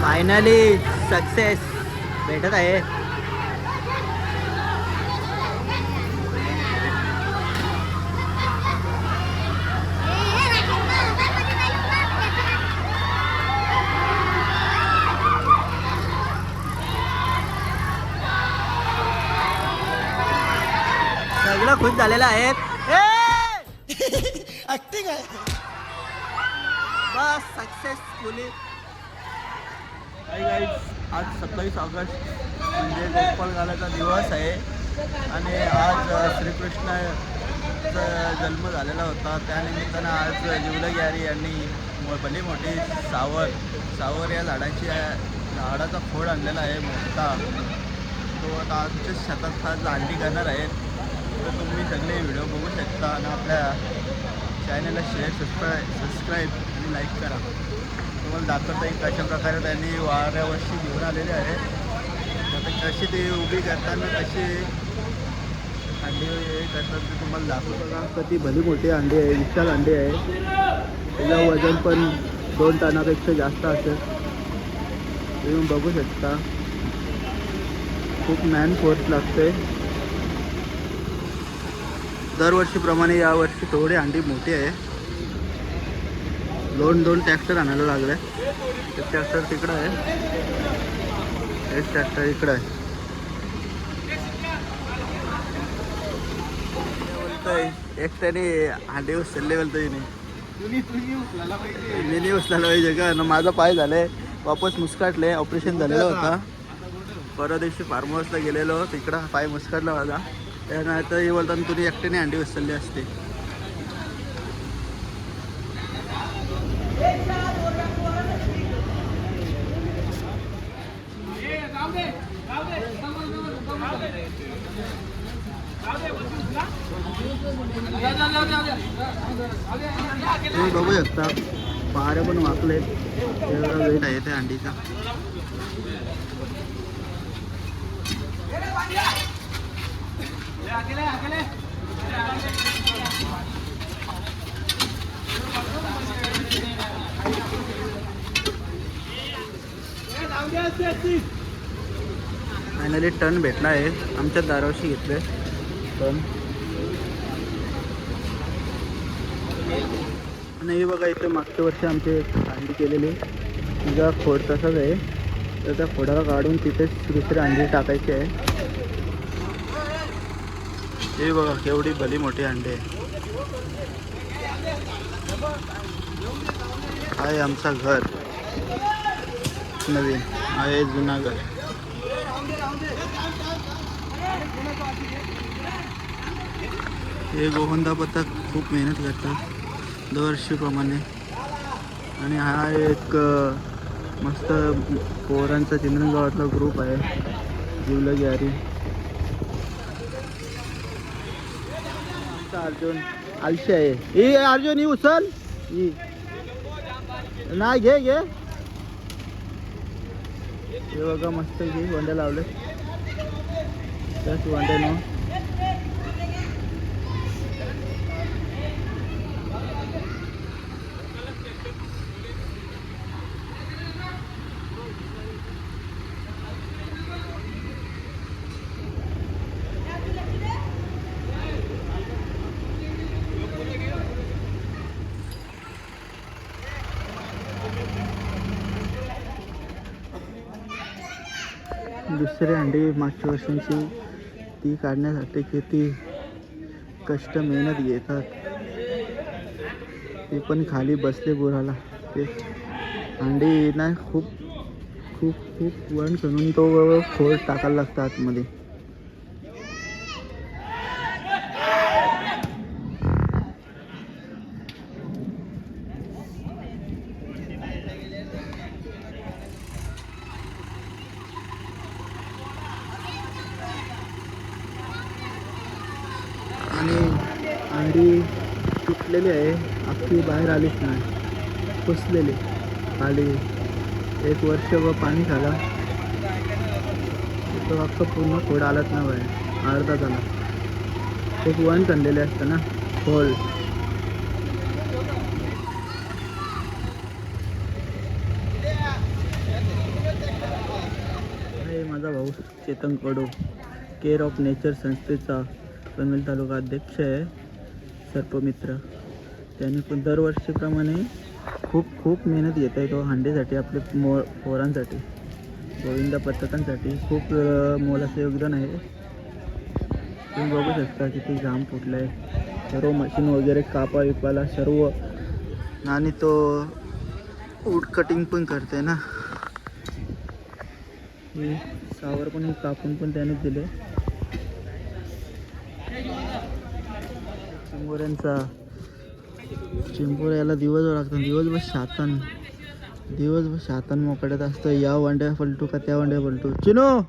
Finally success भेटत आहे. सगळं खुश झालेलं आहे. ऍक्टिंग आहे बस सक्सेसफुली. आज 27 ऑगस्ट म्हणजे गोपाल घालाचा दिवस आहे आणि आज श्रीकृष्णाचा जन्म झालेला होता. त्यानिमित्तानं आज जिवलग यारी यांनी भली मोठी सावर या झाडाचा खोड आणलेला आहे मोठा. तो आता आमच्या शेतात हा अंडी करणार आहेत. तर तुम्ही सगळे व्हिडिओ बघू शकता आणि आपल्या चॅनलला शेअर सबस्क्राईब आणि लाईक करा. तुम्हाला दाखवता येईल कशा प्रकारे त्यांनी वाऱ्यावर्षी घेऊन आलेले आहे. आता कशी ते उभी करताना कशी अंडी करतात ते तुम्हाला दाखवतो का. कधी भली मोठी अंडी आहे, विशाल अंडी आहे. त्याचं वजन पण 2 टनापेक्षा जास्त असेल. तुम्ही बघू शकता खूप मॅन फोर्स लागते. दरवर्षीप्रमाणे यावर्षी थोडी अंडी मोठी आहे. 2 ट्रॅक्टर आणायला लागले. एक ट्रॅक्टर तिकडं आहे, एक ट्रॅक्टर इकडं आहे. बोलतोय एक त्याने अंडी उचलले बोलतोय मी नाही उचलायला पाहिजे का ना. माझा पाय झालाय वापस मुस्काटले. ऑपरेशन झालेलं होता. परवा दिवशी फार्म हाऊसला गेलेलो, तिकडं पाय मुस्काटला माझा. त्यानंतर हे बोलताना तुम्ही एकट्याने अंडी उचलली असते. तुम्ही बघू शकता पारे पण वाकले. एवढा वेट आहे त्या अंडीचा. फायनली टन भेटला आहे. आमच्या दारावशी घेतले टन. आणि हे बघा इथे मागच्या वर्षी आमचे अंडी केलेली तिचा खोड तसाच आहे. तर त्या खोडाला काढून तिथेच दुसरी अंडी टाकायची आहे. हे बघा केवढी भली मोठी अंडी आहे. आहे आमचा घर नवीन, आहे जुना घर. हे गोवंदा बतक खूप मेहनत करतात दरवर्षीप्रमाणे. आणि हा एक मस्त पोरांचा चिंद्रन गावातला ग्रुप आहे जिवलग यारी. अर्जुन आलशी आहे. ही अर्जुन ही उचल ही नाही घे घे. हे बघा मस्त घे वंड्या लावले त्याच वंड्यानं. दुसरी अंडी मागच्या वर्षांची ती काढण्यासाठी किती कष्ट मेहनत घेतात. ते पण खाली बसले बुराला. ते अंडी ना खूप खूप खूप वन करून तो खोड टाकायला लागतं आतमध्ये. आणि अंडी फुटलेली आहे, अख्खी बाहेर आलीच नाही, पुसलेली खाली. 1 वर्ष व पाणी झालं तो अख्खं पूर्ण खोड आलाच ना बाहेर, अर्धा झाला. खूप वन चाललेले असतं ना खोल. हे माझा भाऊ चेतन कडू, केअर ऑफ नेचर संस्थेचा पनवेल तालुका अध्यक्ष आहे, सर्पमित्र. त्यांनी पण दरवर्षीप्रमाणे खूप मेहनत घेत आहे तो हंडीसाठी, आपले पोरांसाठी, गोविंद पथकांसाठी खूप मोलाचं योगदान आहे. तुम्ही बघू शकता किती घाम फुटलं आहे, सर्व मशीन वगैरे विपाला सर्व. आणि तो वूड कटिंग पण करते ना, सावर पण कापून पण त्यानेच दिले. चिंबोऱ्याला दिवसभर लागतात, दिवसभर शातान मोकळ्यात असतं. या वांड्या पलटू का त्या वांड्या पलटू. चिनो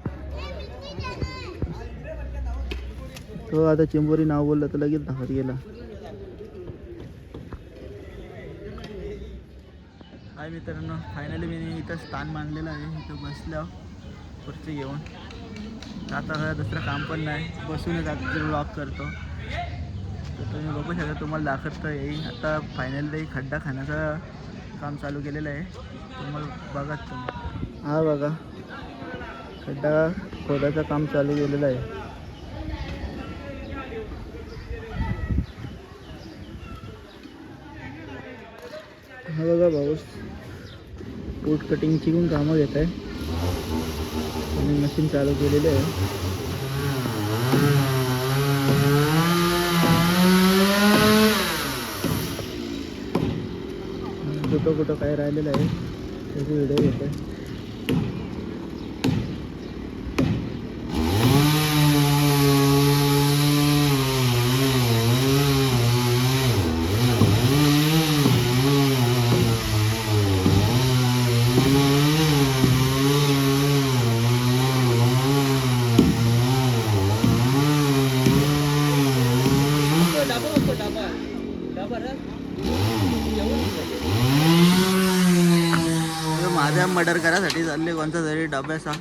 तो आता चिंबोरी नाव बोललं तर लगेच धावत गेला. हाय मित्रांनो, फायनली मी इथं स्थान मांडलेलं आहे. इथं बसल्या खुर्ची घेऊन. आता दुसरं काम पण नाही, बसूनच आता ब्लॉग करतो. तर तुम्ही बघू शकता, तुम्हाला दाखवता येईल. आता फायनली खड्डा खाण्याचं काम चालू केलेलं आहे, तुम्हाला बघा तुम्ही. हा बघा, खड्डा खोदाचं काम चालू केलेलं आहे. हा बघा भाऊ वूड कटिंगची पण कामं घेत आहे आणि मशीन चालू केलेली आहे. कुठं काय राहिलेलं आहे त्याची व्हिडिओ घेत आहे. माझ्या मर्डर करायसाठी चालले कोणता तरी डब्याचा.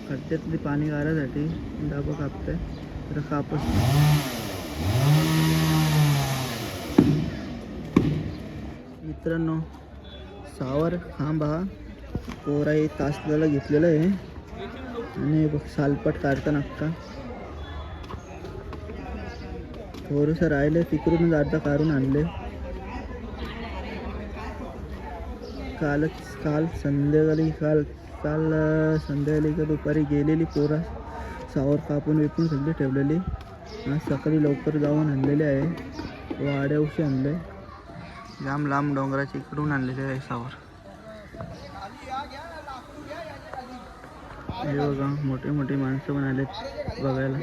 खड्ड्यातली पाणी गारासाठी डबा कापतोय, तर कापस. मित्रांनो, सावर खांब हा पोराही तासल्याला घेतलेला आहे आणि बघ सालपट काढताना अक्का थोडंसं राहिले, तिकडूनच अर्धा काढून आणले. काल संध्याकाळी का दुपारी गेलेली पोरा सावर कापून विपून सगळी ठेवलेली. आज सकाळी लवकर जाऊन आणलेले आहे, वाड्या उशी आणले, लांब डोंगराच्या इकडून आणलेले आहे सावर. हे बघा, मोठे माणसं पण आलेत बघायला.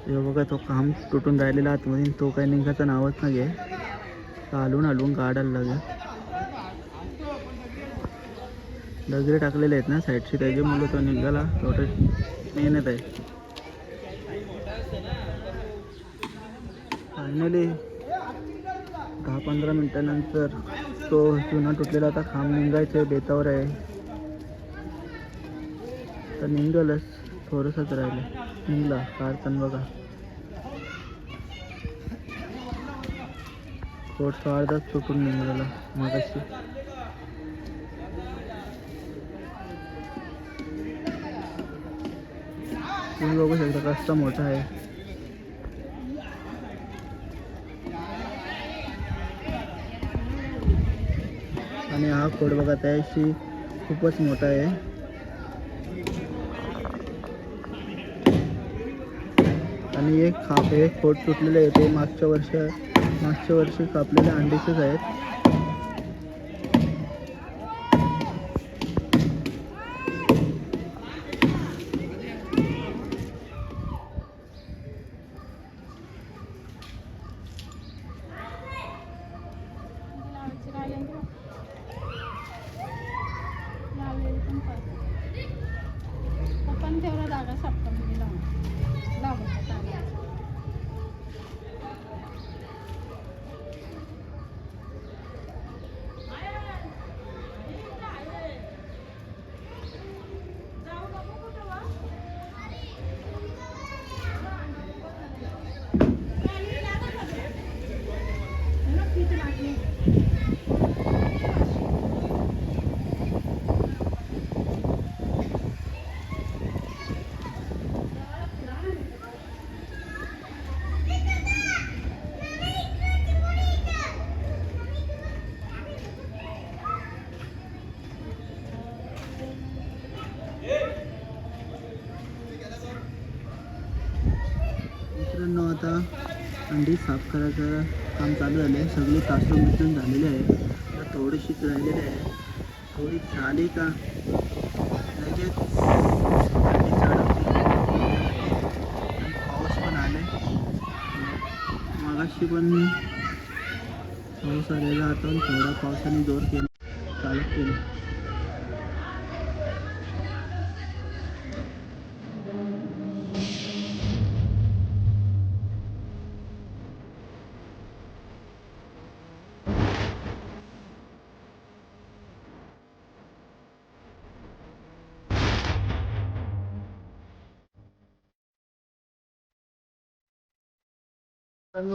हे बघा, तो काम तुटून राहिलेला आतमध्ये, तो काही निघायचं नावच नाही घे. हलवून काढायला लागेल. डगरे टाकलेले आहेत ना साईडची, त्याच्यामुळे तो निघाला. थोडं मेहनत आहे. फायनली 10-15 मिनिटानंतर तो जुना तुटलेला आता खांब निघायचं बेतावर आहे. तर निघालच, थोडंसंच राहिलं, निघला काढताना बघा. थोडंसं अर्धाच तुटून निघाला मगाशी. तुम्ही बघू शकता कसा मोठा आहे. आणि हा खोड बघा त्याशी खूपच मोठा आहे. आणि एक खोड तुटलेले आहे, ते मागच्या वर्षी कापलेले अंडीचेच आहेत. मित्रांनो आता अंडी साफ करायचं काम चालू झालं आहे. सगळी तासून मिटून झालेली आहे. आता थोडीशीच राहिलेली आहे. थोडी झाली का लगेच अंडी चढवते. आणि पाऊस पण आले. मगाशी पण पाऊस आलेला आता थोडा पावसाने जोर केला चालू केलं.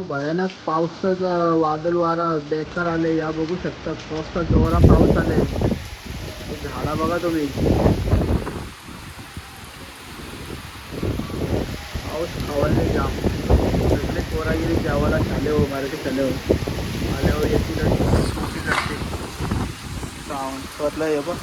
भयानक पावसाचा वादळ वारा बेकार आले. या बघू शकता पावसा जोरा पाऊस आले. झाडा बघा तुम्ही. पाऊस खावायला जाम सगळे पोरागिरी जेवायला चाले हो. मराठी चाले हो. आल्यावर येतील करते साऊंड स्वतला हे बघ.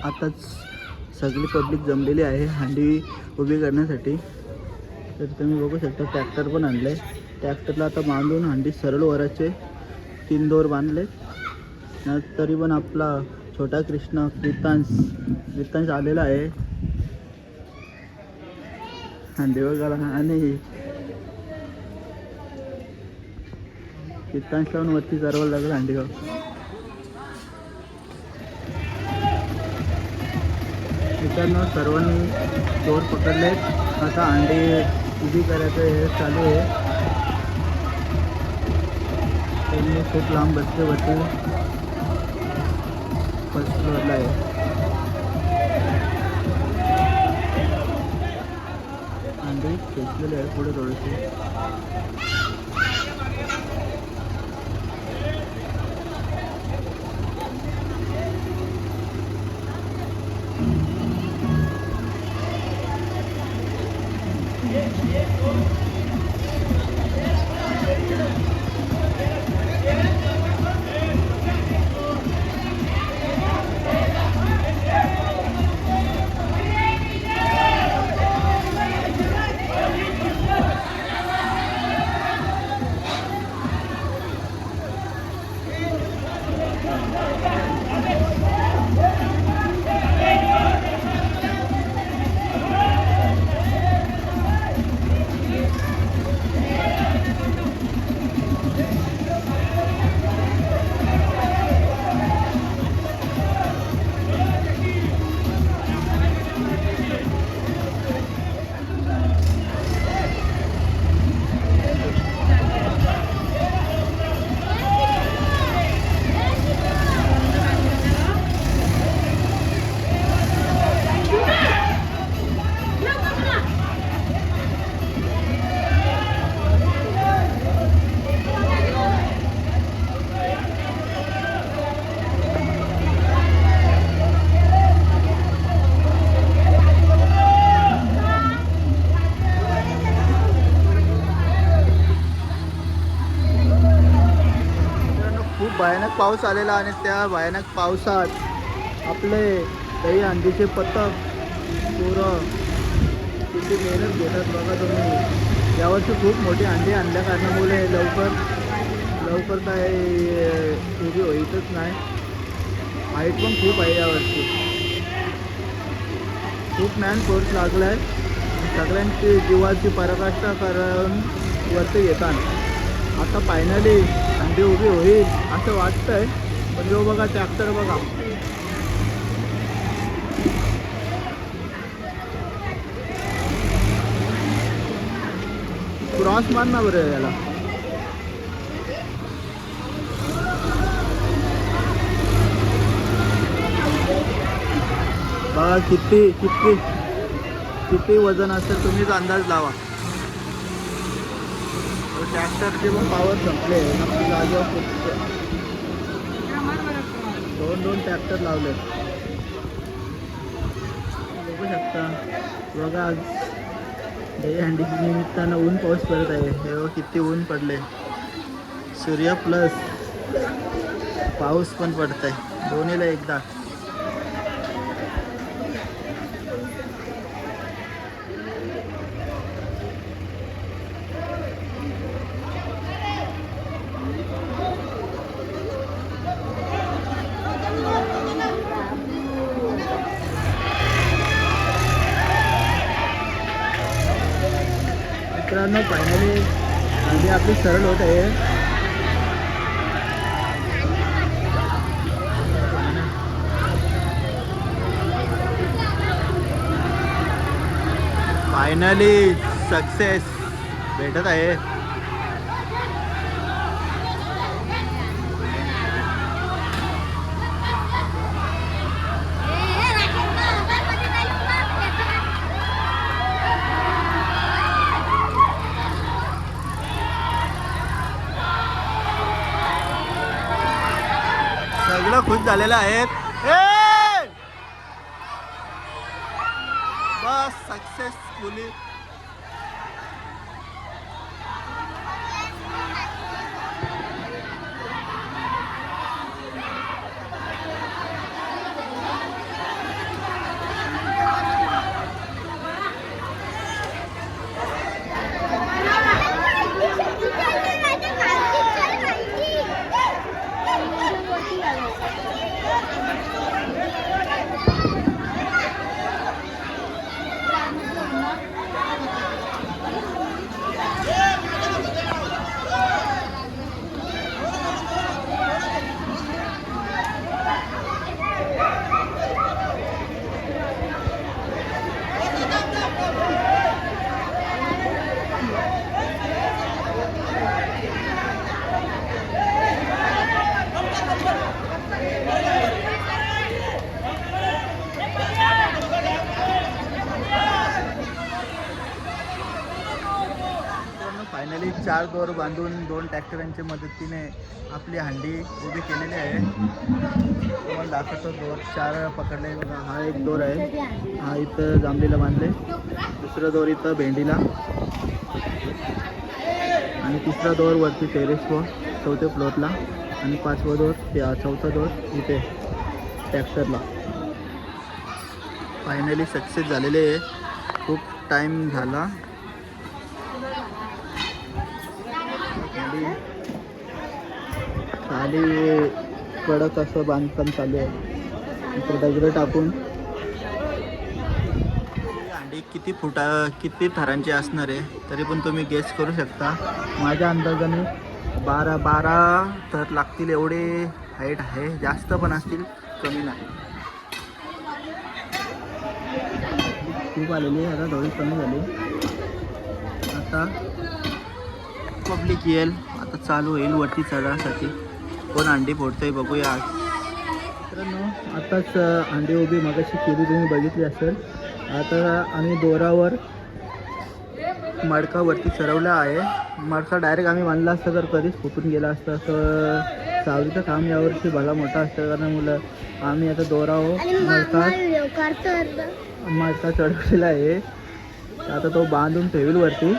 आताच सगळी पब्लिक जमलेली आहे हंडी उभी करण्यासाठी. तर तुम्ही बघू शकता ट्रॅक्टर पण आणले. ट्रॅक्टरला आता बांधून हंडी सरळ वराचे 3 दोर बांधले. तरी पण आपला छोटा कृष्णा प्रितांश आलेला आहे हंडी बघायला. आणि प्रितांश लावून वरती चढवायला लागलं हंडी बघ. मित्रांनो सर्वांनी दोर पकडले. आता अंडी उभी करायचं हे चालू आहे. त्यांनी खूप लांब बसले होते. फर्स्ट फ्लोअरला आहे. अंडी खेचलेले आहे पुढे थोडेसे. भयानक पाऊस आलेला आणि त्या भयानक पावसात आपले काही अंडीचे पथक पुरं किती मेहनत घेतात बघा तुम्ही. यावर्षी खूप मोठी अंडी आणल्या कारणामुळे लवकर काय उभी होईतच नाही. हाईट पण खूप आहे यावर्षी. खूप मॅन फोर्स लागला आहे. सगळ्यांची जीवाची पराकाष्ठा करून वरती येतात. आता फायनली अंडी उभी होईल असं वाटतंय. पण जो बघा ट्रॅक्टर बघा. क्रॉस मार ना बरं याला. बघा किती किती किती वजन असेल तुम्हीच अंदाज लावा. ट्रॅक्टरचे पण पावर संपले. दोन ट्रॅक्टर लावले बघू शकता. बघा आज दहीहंडीच्या निमित्तानं ऊन पाऊस पडत आहे. हे बघा किती ऊन पडले. सूर्य प्लस पाऊस पण पडत आहे, दोन्हीला एकदा. मित्रांनो फायनली हल्ली आपली सरळ होत आहे. फायनली सक्सेस भेटत आहे. सगळं खुश झालेलं आहे. बस सक्सेसफुली फायनली 4 दोर बांधून 2 ट्रॅक्टरांच्या मदतीने आपली हंडी उभी केलेली आहे. तुम्हाला दाखवतो दोर 4 पकडले. हा एक दोर आहे, हा इथं जांभळीला बांधले. दुसरा दोर इथं भेंडीला आणि तिसरा दोर वरती टेरेसवर 4थ्या फ्लोअरला आणि 5वा दोर 4था दोर इथे ट्रॅक्टरला. फायनली सक्सेस झालेले आहे. खूप टाईम झाला. खाली कडक असं बांधकाम चालू आहे. इथे दगड टाकून हंडी किती थरांची असणार आहे तरी पण तुम्ही गेस करू शकता. माझ्या अंदाजाने 12 थर लागतील एवढे हाईट आहे. जास्त पण असतील, कमी नाही. खूप आलेली आता थोडी कमी झाली. आता पब्लिक येईल, आता चालू होईल वरती चढण्यासाठी. कोण अंडी फोडतंय बघूया आज. मित्रांनो आताच अंडी उभी मगाशी केली, तुम्ही बघितली असेल. आता आम्ही दोरावर मडकावरती चढवला आहे. मडका डायरेक्ट आम्ही बांधला असता तर कधीच फुटून गेला असतं. असं सावलीचं काम यावर्षी भला मोठा असतं कारण मुलं आम्ही आता दोरावर मडका चढवलेला आहे. आता तो बांधून ठेवील वरती.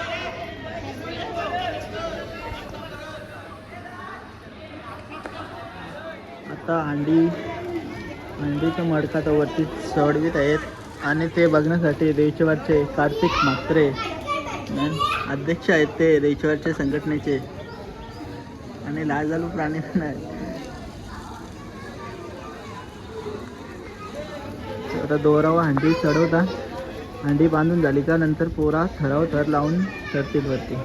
आता हंडीचा मडका तर वरती चढवीत आहेत आणि ते बघण्यासाठी देवचेवारचे कार्तिक म्हात्रे अध्यक्ष आहेत, ते देवचेवारच्या संघटनेचे. आणि लाजालू प्राणी पण आहेत. आता दोरावर हंडी चढवता. हंडी बांधून झाली का नंतर पोरा थराव थर लावून चढतील वरती.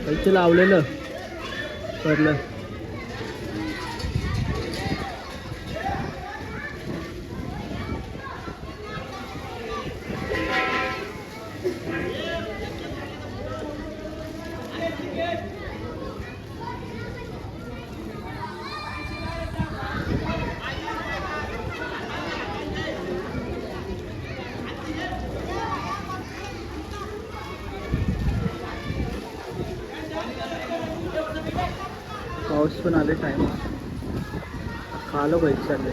पैसे लावलेलं पडलं. पण आले टाईम खालो बैठ चालले.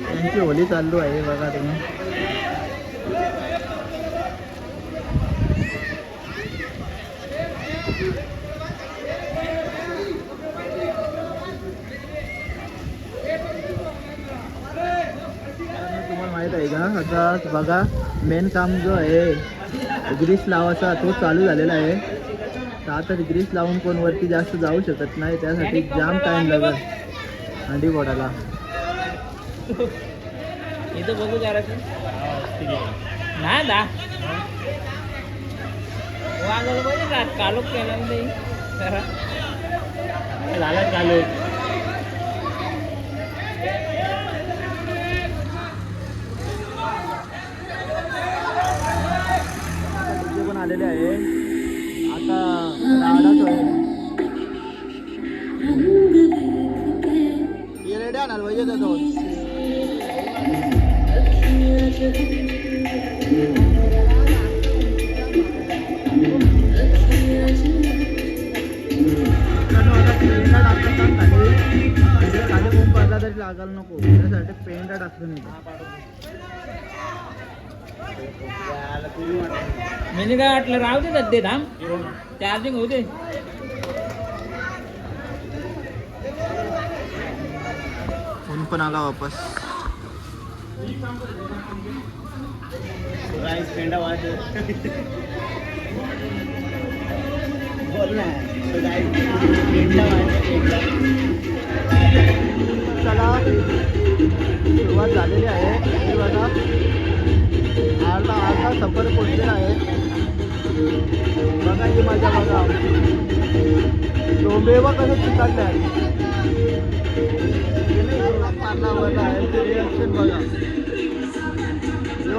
त्यांची होली चालू आहे बघा तुम्ही. तुम्हाला माहित आहे का आता बघा मेन काम जो आहे ग्रीस लावायचा तो चालू झालेला आहे. तर आता ग्रीस लावून कोण वरती जास्त जाऊ शकत नाही, त्यासाठी जाम टाइम लागेल हंडी फोडायला. इथं बघू जरा ना दा वागलं पाहिजे रात कालोख केला नाही जरा झाला कालोख. पण आलेले आहे आता राडाच रेडी आणाल पाहिजे त्याच्यावर. खाली बोंब पडला तरी लागायला नको त्यासाठी पेंट टाकतो नाही. म्हणजे काय वाटलं राहू दे सध्या थांब चार्जिंग होऊ दे. ऊन पण आला वापस. पेंडा बोल ना चला सुरुवात झालेली आहे. हे बघा अर्धा सफर पोचलेला आहे. बघा की माझ्या बघा डोंबे बघ कसं चिकाटले आहे. मारला आहे रिएक्शन बघा.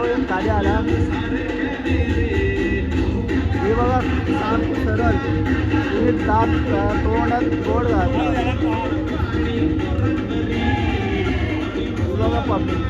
एक गाडी आला हे बघा साफ सरळ तुम्ही दात तोंडात गोड घातला बघा पब्लिक.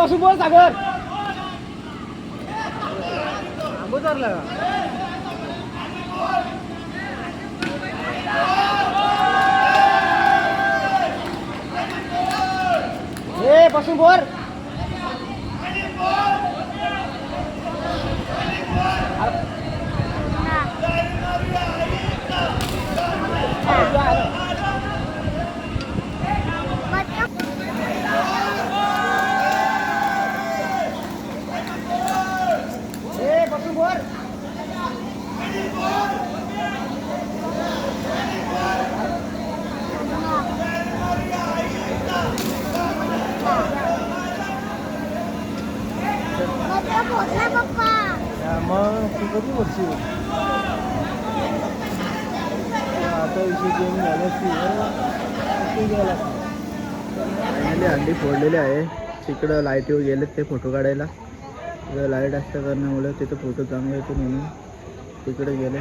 बसून बोल सागर उतरलं ए बसून बोल बसून बोल मग तू कधी बसशील आता विषय गेम फायनली हंडी फोडलेली आहे. तिकडं लाईटीवर गेलेत ते फोटो काढायला. लाईट असल्या कारणामुळे तिथं फोटो चांगले येतो म्हणून तिकडे गेले.